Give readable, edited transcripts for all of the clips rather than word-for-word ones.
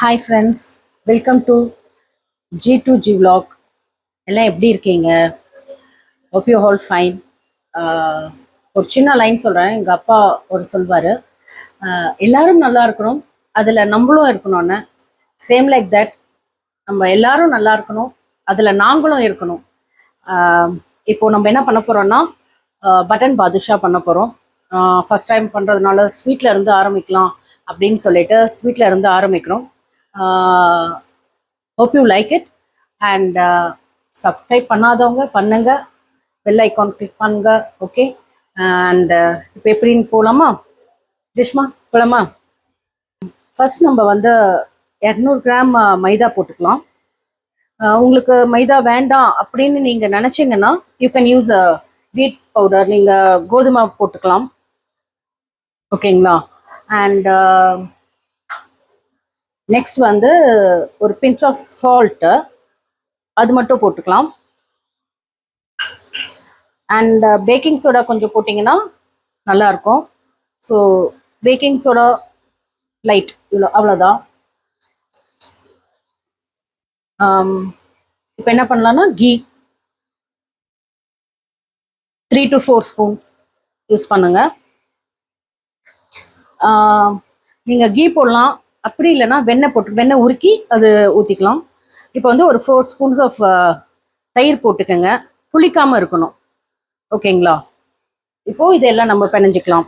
Hi friends, welcome to G2G vlog. எல்லாம் எப்படி இருக்கீங்க? Hope you all fine. ஒரு சின்ன லைன் சொல்கிறேன். எங்கள் அப்பா ஒரு சொல்வார், எல்லாரும் நல்லா இருக்கணும், அதில் நம்மளும் இருக்கணும்னு. சேம் லைக் தட், நம்ம எல்லாரும் நல்லா இருக்கணும், அதில் நாங்களும் இருக்கணும். இப்போ நம்ம என்ன பண்ண போகிறோம்னா, பட்டன் பாதுஷா பண்ண போகிறோம். ஃபஸ்ட் டைம் பண்ணுறதுனால ஸ்வீட்டில் இருந்து ஆரம்பிக்கலாம் அப்படின்னு சொல்லிட்டு ஸ்வீட்டில் இருந்து ஆரம்பிக்கிறோம். Hope you like it and subscribe பண்ணாதவங்க பண்ணுங்க, பெல் ஐக்கான் கிளிக் பண்ணுங்க. ஓகே, அண்ட் இப்போ எப்படின்னு போகலாமா? டிஷ்மா போகலாமா? ஃபர்ஸ்ட் நம்ம வந்து 200 கிராம் மைதா போட்டுக்கலாம். உங்களுக்கு மைதா வேண்டாம் அப்படின்னு நீங்கள் நினச்சிங்கன்னா யூ கேன் யூஸ் வீட் பவுடர், நீங்கள் கோதுமை போட்டுக்கலாம். ஓகேங்களா? அண்ட் நெக்ஸ்ட் வந்து ஒரு பிஞ்ச் ஆஃப் சால்ட்டு, அது மட்டும் போட்டுக்கலாம். அண்ட் பேக்கிங் சோடா கொஞ்சம் போட்டிங்கன்னா நல்லாயிருக்கும். ஸோ பேக்கிங் சோடா லைட், இவ்வளோ, அவ்வளோதான். இப்போ என்ன பண்ணலான்னா, கீ 3 to 4 ஸ்பூன்ஸ் யூஸ் பண்ணுங்க. நீங்கள் கீ போடலாம், அப்படி இல்லைன்னா வெண்ணெய் உருக்கி அது ஊற்றிக்கலாம். இப்போ வந்து ஒரு 4 ஸ்பூன்ஸ் ஆஃப் தயிர் போட்டுக்கோங்க, புளிக்காமல் இருக்கணும். ஓகேங்களா? இப்போது இதெல்லாம் நம்ம பிணைஞ்சிக்கலாம்.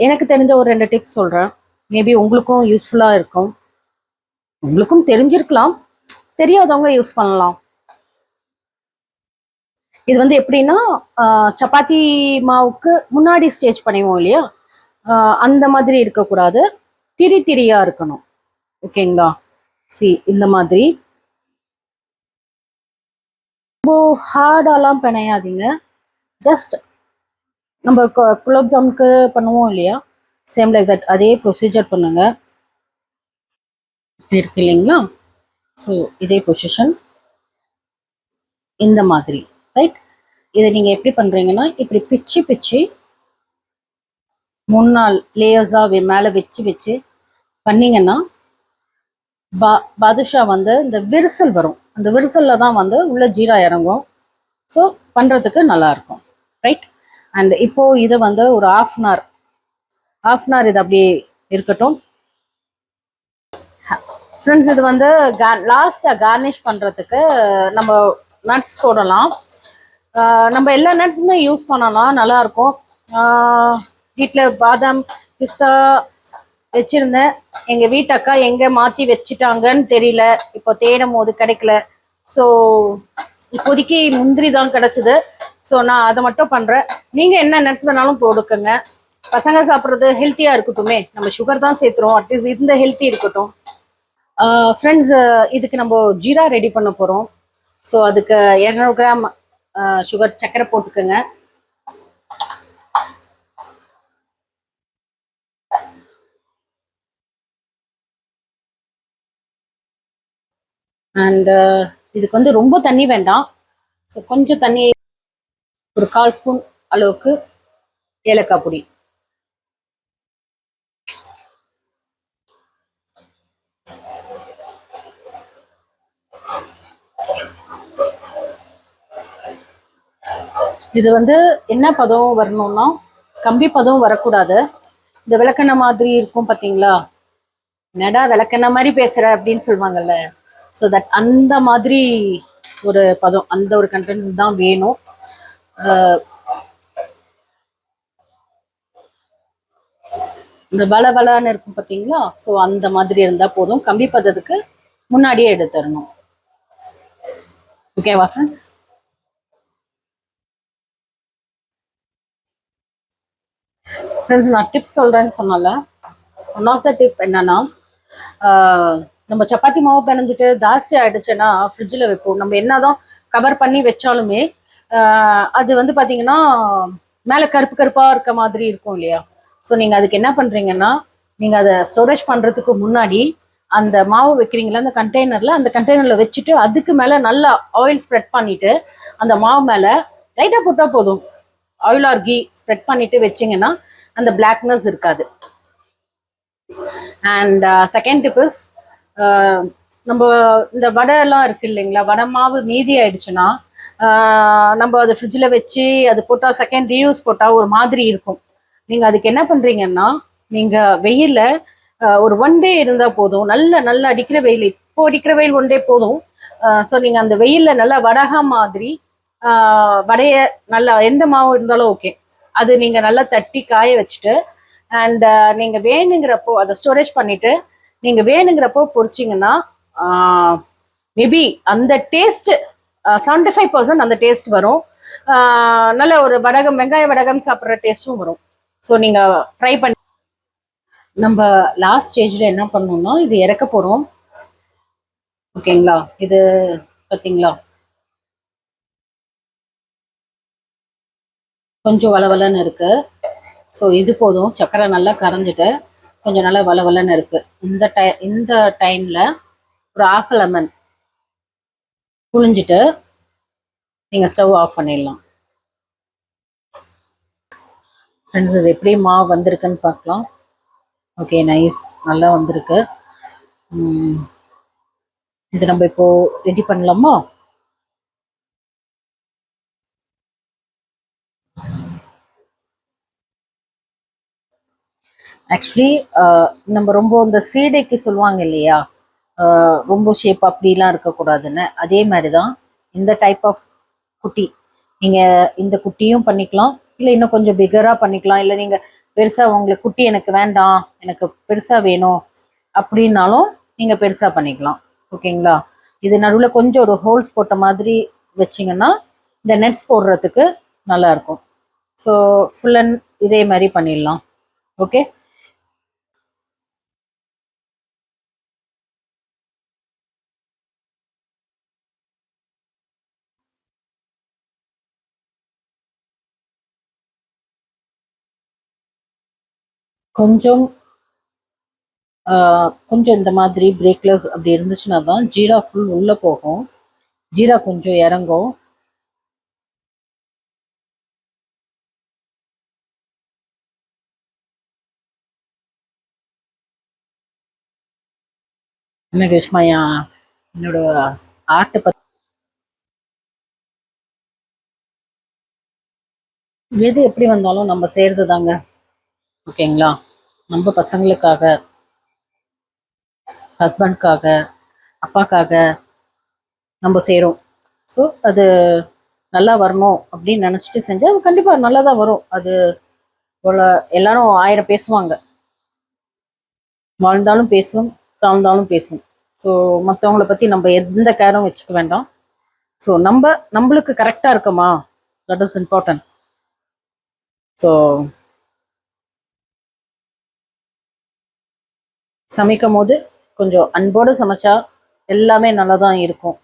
எனக்கு தெரிஞ்ச ஒரு 2 டிப்ஸ் சொல்கிறேன், மேபி உங்களுக்கும் யூஸ்ஃபுல்லாக இருக்கும். உங்களுக்கும் தெரிஞ்சிருக்கலாம், தெரியாதவங்க யூஸ் பண்ணலாம். இது வந்து எப்படின்னா, சப்பாத்தி மாவுக்கு முன்னாடி ஸ்டேஜ் பண்ணுவோம் இல்லையா, அந்த மாதிரி இருக்கக்கூடாது, திரி திரியாக இருக்கணும். ஓகேங்களா? இந்த மாதிரி ரொம்ப ஹார்டாலாம் பிணையாதீங்க. ஜஸ்ட் நம்ம குலோப் ஜாமுக்கு பண்ணுவோம் இல்லையா, சேம் லைக் தட், அதே ப்ரொசீஜர் பண்ணுங்க. இருக்கு இல்லைங்களா? ஸோ இதே பொசிஷன் இந்த மாதிரி, ரைட்? இதை நீங்கள் எப்படி பண்ணுறீங்கன்னா, இப்படி பிச்சு பிச்சு 3 4 லேயர்ஸாக மேலே வச்சு வச்சு பண்ணிங்கன்னா பாதுஷா வந்து இந்த விரிசல் வரும். அந்த விரிசலில் தான் வந்து உள்ள ஜீரா இறங்கும். ஸோ பண்ணுறதுக்கு நல்லாயிருக்கும், ரைட்? அண்ட் இப்போது இதை வந்து ஒரு half an hour இது அப்படியே இருக்கட்டும். ஃப்ரெண்ட்ஸ், இது வந்து லாஸ்ட்டாக கார்னிஷ் பண்ணுறதுக்கு நம்ம நட்ஸ் போடலாம். நம்ம எல்லா நட்ஸுமே யூஸ் பண்ணலாம், நல்லாயிருக்கும். வீட்டில் பாதாம் பிஸ்தா வச்சுருந்தேன், எங்கள் வீட்டு அக்கா எங்கே மாற்றி வச்சுட்டாங்கன்னு தெரியல, இப்போ தேடும் போது கிடைக்கல. ஸோ இப்போதைக்கு முந்திரி தான் கிடச்சிது. ஸோ நான் அதை மட்டும் பண்ணுறேன். நீங்கள் என்ன நட்ஸ் வேணாலும் போடுக்குங்க, பசங்க சாப்பிட்றது ஹெல்த்தியாக இருக்கட்டுமே. நம்ம சுகர் தான் சேர்த்துறோம், அட்லீஸ்ட் இந்த ஹெல்த்தி இருக்கட்டும். ஃப்ரெண்ட்ஸ், இதுக்கு நம்ம ஜீரா ரெடி பண்ண போகிறோம். ஸோ அதுக்கு 200 கிராம் சுகர், சர்க்கரை போட்டுக்கோங்க. அண்ட் இதுக்கு வந்து ரொம்ப தண்ணி வேண்டாம். ஸோ கொஞ்சம் தண்ணி, ஒரு 1/4 ஸ்பூன் அளவுக்கு ஏலக்காய் பொடி. இது வந்து என்ன பதம் வரணும்னா, கம்பி பதம் வரக்கூடாது. இந்த விளக்கெண்ணெய் மாதிரி இருக்கும் பார்த்தீங்களா, என்னடா விளக்கெண்ணெய் மாதிரி பேசுகிற அப்படின்னு சொல்லுவாங்கல்ல. ஸோ தட் அந்த மாதிரி ஒரு பதம், அந்த ஒரு கண்டென்ட் தான் வேணும். இந்த வளன்னு இருக்கும் பார்த்தீங்களா, ஸோ அந்த மாதிரி இருந்தால் போதும். கம்பி பதத்துக்கு முன்னாடியே எடுத்துடணும். ஓகேவா ஃப்ரெண்ட்ஸ்? ஃப்ரெண்ட்ஸ், நான் டிப்ஸ் சொல்கிறேன்னு சொன்னால, ஒன் ஆஃப் த டிப் என்னன்னா, நம்ம சப்பாத்தி மாவு பிணைஞ்சிட்டு ஜாஸ்தி ஆகிடுச்சுன்னா ஃப்ரிட்ஜில் வைப்போம். நம்ம என்னதான் கவர் பண்ணி வச்சாலுமே அது வந்து பார்த்தீங்கன்னா மேலே கருப்பு கருப்பாக இருக்க மாதிரி இருக்கும் இல்லையா. ஸோ நீங்கள் அதுக்கு என்ன பண்ணுறீங்கன்னா, நீங்கள் அதை ஸ்டோரேஜ் பண்ணுறதுக்கு முன்னாடி அந்த மாவு வைக்கிறீங்களா அந்த கண்டெய்னரில், அந்த கண்டெய்னரில் வச்சுட்டு அதுக்கு மேலே நல்லா ஆயில் ஸ்ப்ரெட் பண்ணிவிட்டு அந்த மாவு மேலே லைட்டாக போட்டால் போதும், ஆயில் ஆர் கீ ஸ்ப்ரெட் பண்ணிவிட்டு வச்சிங்கன்னா அந்த பிளாக்னஸ் இருக்காது. அண்ட் செகண்ட் டிப் இஸ், நம்ம இந்த வடை எல்லாம் இருக்கு இல்லைங்களா, வடை மாவு மீதி ஆயிடுச்சுன்னா நம்ம அதை ஃப்ரிட்ஜில் வச்சு அது போட்டால் செகண்ட் ரீயூஸ் போட்டால் ஒரு மாதிரி இருக்கும். நீங்கள் அதுக்கு என்ன பண்ணுறீங்கன்னா, நீங்கள் வெயிலில் ஒரு ஒன் டே இருந்தால் போதும். நல்ல அடிக்கிற வெயில், இப்போ அடிக்கிற வெயில் ஒன் டே போதும். ஸோ நீங்கள் அந்த வெயிலில் நல்லா வடகா மாதிரி வடைய நல்லா எந்த மாவு இருந்தாலும் ஓகே, அது நீங்கள் நல்லா தட்டி காய வச்சுட்டு அண்ட் நீங்கள் வேணுங்கிறப்போ அதை ஸ்டோரேஜ் பண்ணிவிட்டு நீங்கள் வேணுங்கிறப்போ பொரிச்சிங்கன்னா மேபி அந்த டேஸ்ட்டு 75% அந்த டேஸ்ட் வரும். நல்ல ஒரு வடகம், வெங்காய வடகம் சாப்பிட்ற டேஸ்ட்டும் வரும். ஸோ நீங்கள் ட்ரை பண்ணி. நம்ம லாஸ்ட் ஸ்டேஜில் என்ன பண்ணோம்னா, இது இறக்க போகிறோம். ஓகேங்களா, இது பார்த்தீங்களா கொஞ்சம் வளவலன்னு இருக்கு. ஸோ இது போதும், சக்கரை நல்லா கரைஞ்சிட்டு கொஞ்சம் நல்லா வளவலன்னு இருக்கு. இந்த டைமில் ஒரு ½ லெமன் புழிஞ்சிட்டு நீங்கள் ஸ்டவ் ஆஃப் பண்ணிடலாம். ஃப்ரெண்ட்ஸ், இது எப்படி மாவு வந்திருக்குன்னு பார்க்கலாம். ஓகே, நைஸ், நல்லா வந்திருக்கு. இது நம்ம இப்போ ரெடி பண்ணலாமா? ஆக்சுவலி நம்ம ரொம்ப இந்த சீடைக்கு சொல்லுவாங்க இல்லையா, ரொம்ப ஷேப் அப்படிலாம் இருக்கக்கூடாதுன்னு, அதே மாதிரி தான் இந்த டைப் ஆஃப் குட்டி. நீங்கள் இந்த குட்டியும் பண்ணிக்கலாம், இல்லை இன்னும் கொஞ்சம் பிகராக பண்ணிக்கலாம், இல்லை நீங்கள் பெருசாக உங்களுக்கு குட்டி எனக்கு வேண்டாம், எனக்கு பெருசாக வேணும் அப்படின்னாலும் நீங்கள் பெருசாக பண்ணிக்கலாம். ஓகேங்களா, இது நடுவில் கொஞ்சம் ஒரு ஹோல்ஸ் போட்ட மாதிரி வச்சிங்கன்னா இந்த நெட்ஸ் போடுறதுக்கு நல்லாயிருக்கும். ஸோ ஃபுல் அண்ட் இதே மாதிரி பண்ணிடலாம். ஓகே, கொஞ்சம் கொஞ்சம் இந்த மாதிரி பிரேக்லெஸ் அப்படி இருந்துச்சுன்னா தான் ஜீரா ஃபுல் உள்ளே போகும், ஜீரா கொஞ்சம் இறங்கும். என்ன கிருஷ்மாயா, என்னோட ஆர்ட்டை பற்றி எது எப்படி வந்தாலும் நம்ம செய்கிறது தாங்க. ஓகேங்களா, நம்ம பசங்களுக்காக, ஹஸ்பண்ட்காக, அப்பாக்காக நம்ம செய்கிறோம். ஸோ அது நல்லா வரணும் அப்படின்னு நினச்சிட்டு செஞ்சால் அது கண்டிப்பாக நல்லா தான் வரும். அது போல் எல்லாரும் 1000 பேசுவாங்க, வாழ்ந்தாலும் பேசும், தாழ்ந்தாலும் பேசும். ஸோ மற்றவங்கள பற்றி நம்ம எந்த கேரும் வச்சுக்க வேண்டாம். ஸோ நம்மளுக்கு கரெக்டாக இருக்குமா, தட் இஸ் இம்பார்ட்டன்ட். ஸோ சமைக்கும் போது கொஞ்சம் அன்போடு சமைச்சா எல்லாமே நல்லா தான் இருக்கும்.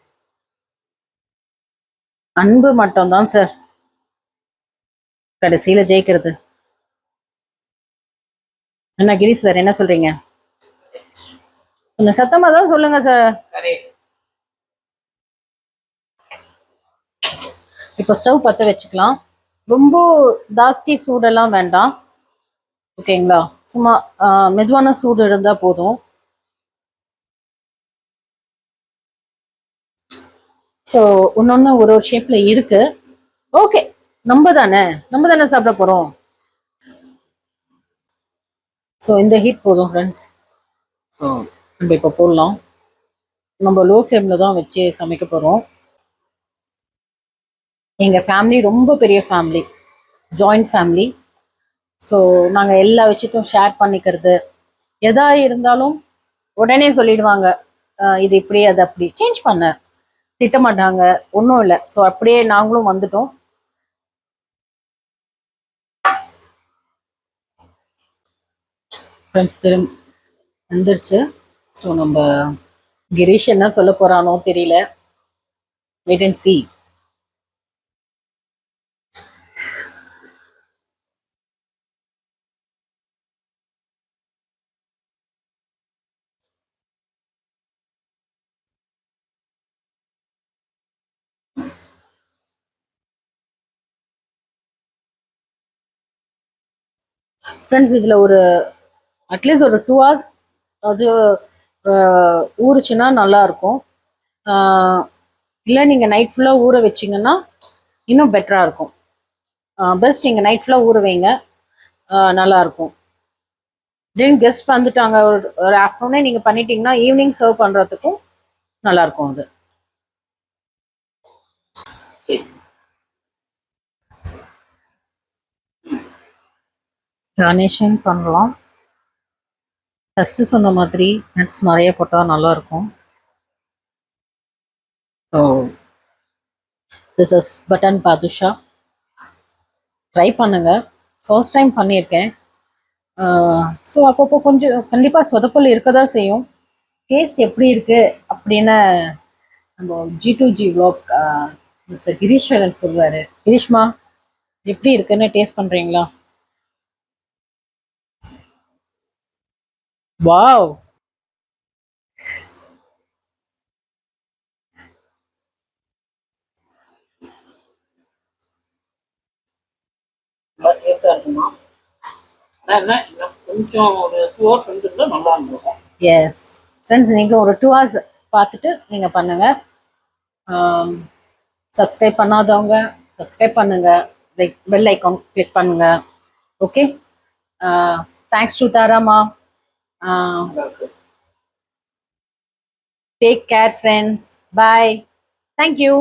அன்பு மட்டும்தான் சார் கடைசியில் ஜெயிக்கிறது. என்ன கிரீஷ் சார், என்ன சொல்றீங்க? கொஞ்சம் சத்தமாக தான் சொல்லுங்க சார். இப்போ ஸ்டவ் பற்ற வச்சுக்கலாம். ரொம்ப ஜாஸ்தி சூடெல்லாம் வேண்டாம். ஓகேங்களா, சும்மா மெதுவான சூடு இருந்தால் போதும். ஸோ ஒன்னொன்று ஒரு ஷேப்பில் இருக்கு. ஓகே, நம்ம தானே சாப்பிட போகிறோம். ஸோ இந்த ஹீட் போதும் ஃப்ரெண்ட்ஸ். ஸோ நம்ம இப்போ போடலாம். நம்ம லோ ஃப்ளேமில் தான் வச்சு சமைக்க போகிறோம். எங்கள் ஃபேமிலி ரொம்ப பெரிய ஃபேமிலி, ஜாயிண்ட் ஃபேமிலி. ஸோ நாங்கள் எல்லா விஷயத்தையும் ஷேர் பண்ணிக்கிறது, எதா இருந்தாலும் உடனே சொல்லிடுவாங்க, இது இப்படி அது அப்படி சேஞ்ச் பண்ண திட்ட மாட்டாங்க, ஒன்றும் இல்லை. ஸோ அப்படியே நாங்களும் வந்துட்டோம். ஃப்ரெண்ட்ஸ் திரும்ப வந்துருச்சு. ஸோ நம்ம கிரீஷ் என்ன சொல்ல போகிறானோ தெரியல, வெயிட் அண்ட் see. ஃப்ரெண்ட்ஸ், இதில் ஒரு அட்லீஸ்ட் ஒரு 2 hours அது ஊறுச்சுன்னா நல்லாயிருக்கும். இல்லை நீங்கள் நைட் ஃபுல்லாக ஊற வச்சிங்கன்னா இன்னும் பெட்டராக இருக்கும். பெஸ்ட் நீங்கள் நைட் ஃபுல்லாக ஊற வைங்க, நல்லாயிருக்கும். தென் கெஸ்ட் வந்துட்டாங்க, ஒரு ஆஃப்டர்நூனே நீங்கள் பண்ணிட்டீங்கன்னா ஈவினிங் சர்வ் பண்ணுறதுக்கும் நல்லாயிருக்கும் அது. கார்னிஷிங் பண்ணலாம். ஃபஸ்ட்டு சொன்ன மாதிரி நட்ஸ் நிறைய போட்டால் நல்லாயிருக்கும். So this is button badusha. Try பண்ணுங்கள். ஃபர்ஸ்ட் டைம் பண்ணியிருக்கேன். ஸோ அப்பப்போ கொஞ்சம் கண்டிப்பாக சொதப்பல் இருக்க தான் செய்யும். டேஸ்ட் எப்படி இருக்குது அப்படின்னு நம்ம G2G vlog மிஸ்டர் கிரீஸ்வரன் சொல்லுவார். கிரீஷ்மா எப்படி இருக்குன்னு டேஸ்ட் பண்ணுறீங்களா? வாவ், கொஞ்சம் ஒரு 2 hours வந்துட்டு நல்லா இருக்கும். எஸ் ஃப்ரெண்ட்ஸ், நீங்களும் ஒரு 2 hours பார்த்துட்டு நீங்கள் பண்ணுங்கள். சப்ஸ்கிரைப் பண்ணாதவங்க சப்ஸ்கிரைப் பண்ணுங்கள், லைக் பெல் ஐக்கான் கிளிக் பண்ணுங்கள். ஓகே, தேங்க்ஸ் டு தாராமா. Take care friends, bye, thank you.